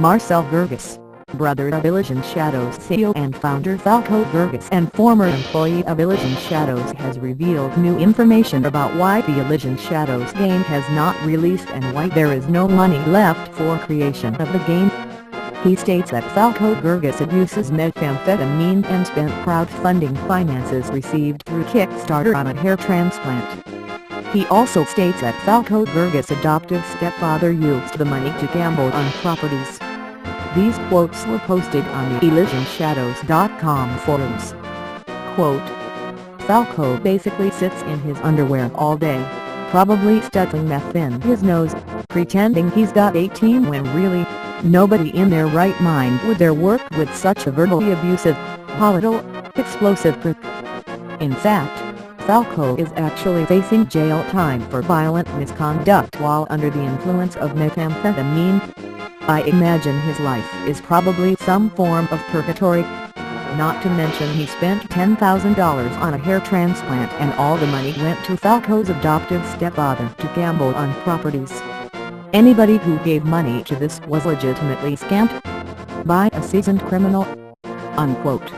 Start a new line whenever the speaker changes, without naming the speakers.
Marcel Gerges, brother of Elysian Shadows CEO and founder Falco Gerges and former employee of Elysian Shadows, has revealed new information about why the Elysian Shadows game has not released and why there is no money left for creation of the game. He states that Falco Gerges abuses methamphetamine and spent crowdfunding finances received through Kickstarter on a hair transplant. He also states that Falco Gerges' adoptive stepfather used the money to gamble on properties. These quotes were posted on the elysianshadows.com forums. Quote, "Falco basically sits in his underwear all day, probably stuffing meth in his nose, pretending he's got 18 when really, nobody in their right mind would dare work with such a verbally abusive, volatile, explosive prick. In fact, Falco is actually facing jail time for violent misconduct while under the influence of methamphetamine. I imagine his life is probably some form of purgatory. Not to mention he spent $10,000 on a hair transplant and all the money went to Falco's adoptive stepfather to gamble on properties. Anybody who gave money to this was legitimately scammed by a seasoned criminal." Unquote.